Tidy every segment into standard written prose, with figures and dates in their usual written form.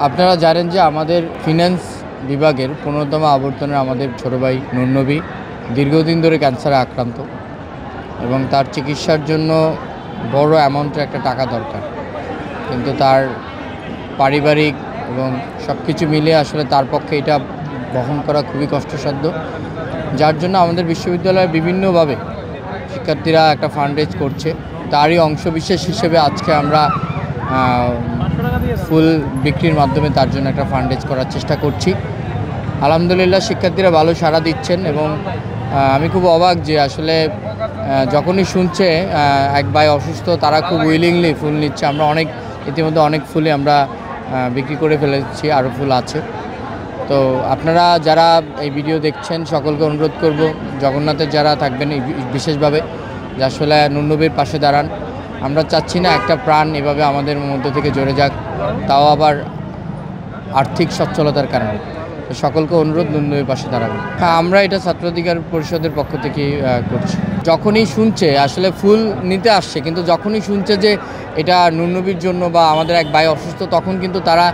আপনারা জানেন যে আমাদের ফিন্যান্স বিভাগের ১৫তম আবর্তনের আমাদের ছোট ভাই নুরনবী দীর্ঘদিন ধরে ক্যান্সারে আক্রান্ত এবং তার চিকিৎসার জন্য বড় অ্যামাউন্টের একটা টাকা দরকার, কিন্তু তার পারিবারিক এবং সব কিছু মিলিয়ে আসলে তার পক্ষে এটা বহন করা খুবই কষ্টসাধ্য, যার জন্য আমাদের বিশ্ববিদ্যালয়ে বিভিন্নভাবে শিক্ষার্থীরা একটা ফান্ড রেজ করছে। তারই অংশবিশেষ হিসেবে আজকে আমরা ফুল বিক্রির মাধ্যমে তার জন্য একটা ফান্ড রেজ করার চেষ্টা করছি। আলহামদুলিল্লাহ শিক্ষার্থীরা ভালো সাড়া দিচ্ছেন এবং আমি খুব অবাক যে আসলে যখনই শুনছে এক ভাই অসুস্থ তারা খুব উইলিংলি ফুল নিচ্ছে। আমরা ইতিমধ্যে অনেক ফুলই আমরা বিক্রি করে ফেলেছি, আরও ফুল আছে। তো আপনারা যারা এই ভিডিও দেখছেন সকলকে অনুরোধ করব, জগন্নাথের যারা থাকবেন বিশেষভাবে, যে আসলে নুরনবীর পাশে দাঁড়ান। আমরা চাচ্ছি না একটা প্রাণ এভাবে আমাদের মধ্য থেকে ঝরে যাক, তাও আবার আর্থিক সচ্ছলতার কারণে। তো সকলকে অনুরোধ নুরনবীর পাশে দাঁড়াবেন। হ্যাঁ, আমরা এটা ছাত্র অধিকার পরিষদের পক্ষ থেকে করছি। যখনই শুনছে আসলে ফুল নিতে আসছে, কিন্তু যখনই শুনছে যে এটা নুরনবীর জন্য বা আমাদের এক ভাই অসুস্থ, তখন কিন্তু তারা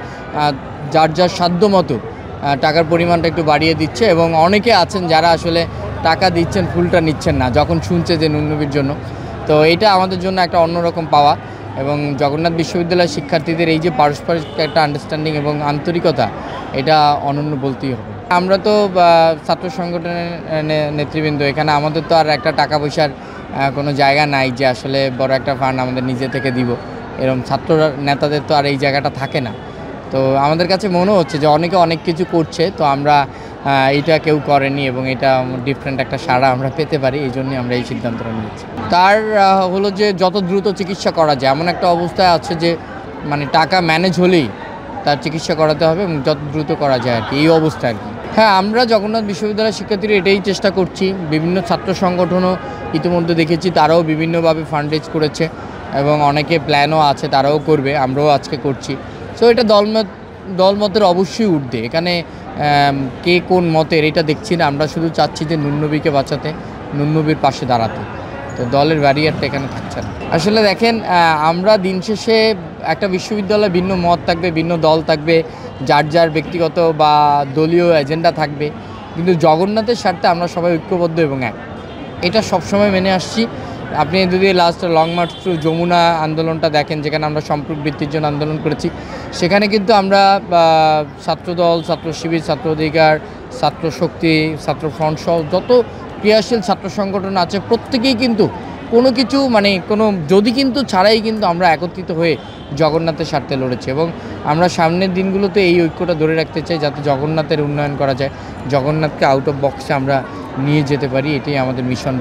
যার যার সাধ্য মতো টাকার পরিমাণটা একটু বাড়িয়ে দিচ্ছে এবং অনেকে আছেন যারা আসলে টাকা দিচ্ছেন, ফুলটা নিচ্ছেন না যখন শুনছে যে নুরনবীর জন্য। তো এটা আমাদের জন্য একটা অন্যরকম পাওয়া এবং জগন্নাথ বিশ্ববিদ্যালয়ের শিক্ষার্থীদের এই যে পারস্পরিক একটা আন্ডারস্ট্যান্ডিং এবং আন্তরিকতা, এটা অনন্য বলতেই হবে। আমরা তো ছাত্র সংগঠনের নেতৃবৃন্দ, এখানে আমাদের তো আর একটা টাকা পয়সার কোনো জায়গা নাই যে আসলে বড় একটা ফান্ড আমাদের নিজে থেকে দিব, এরকম ছাত্র নেতাদের তো আর এই জায়গাটা থাকে না। তো আমাদের কাছে মনে হচ্ছে যে অনেকে অনেক কিছু করছে, তো আমরা এটা কেউ করেনি এবং এটা ডিফারেন্ট একটা সাড়া আমরা পেতে পারি, এই জন্যই আমরা এই সিদ্ধান্তটা নিয়েছি। তার হলো যে যত দ্রুত চিকিৎসা করা যায়, এমন একটা অবস্থায় আছে যে মানে টাকা ম্যানেজ হলেই তার চিকিৎসা করাতে হবে এবং যত দ্রুত করা যায় আর কি, এই অবস্থা আর কি। হ্যাঁ, আমরা জগন্নাথ বিশ্ববিদ্যালয়ের শিক্ষার্থীরা এটাই চেষ্টা করছি। বিভিন্ন ছাত্র সংগঠনও ইতিমধ্যে দেখেছি তারাও বিভিন্নভাবে ফান্ড রেজ করেছে এবং অনেকে প্ল্যানও আছে তারাও করবে, আমরাও আজকে করছি। সো এটা দলমতের অবশ্যই ঊর্ধ্বে, এখানে কে কোন মতের এটা দেখছি না। আমরা শুধু চাচ্ছি যে নুরনবীকে বাঁচাতে, নুরনবীর পাশে দাঁড়াতে। তো দলের ব্যারিয়ারটা এখানে থাকছে না। আসলে দেখেন, আমরা দিন শেষে একটা বিশ্ববিদ্যালয়ে ভিন্ন মত থাকবে, ভিন্ন দল থাকবে, যার যার ব্যক্তিগত বা দলীয় এজেন্ডা থাকবে, কিন্তু জগন্নাথের স্বার্থে আমরা সবাই ঐক্যবদ্ধ এবং এক, এটা সবসময় মেনে আসছি। আপনি যদি last long march through Jamuna আন্দোলনটা দেখেন, যেখানে আমরা সম্পর্ক বৃদ্ধির জন্য আন্দোলন করেছি, সেখানে কিন্তু আমরা ছাত্রদল, ছাত্র শিবির, ছাত্র অধিকার, ছাত্র শক্তি, ছাত্র ফ্রন্ট সহ যত ক্রিয়াশীল ছাত্র সংগঠন আছে প্রত্যেকেই কিন্তু কোনো কিছু যদি কিন্তু ছাড়াই কিন্তু আমরা একত্রিত হয়ে জগন্নাথের স্বার্থে লড়েছি এবং আমরা সামনের দিনগুলোতে এই ঐক্যটা ধরে রাখতে চাই, যাতে জগন্নাথের উন্নয়ন করা যায়, জগন্নাথকে আউট অফ বক্সে আমরা নিয়ে যেতে পারি। এটাই আমাদের মিশন।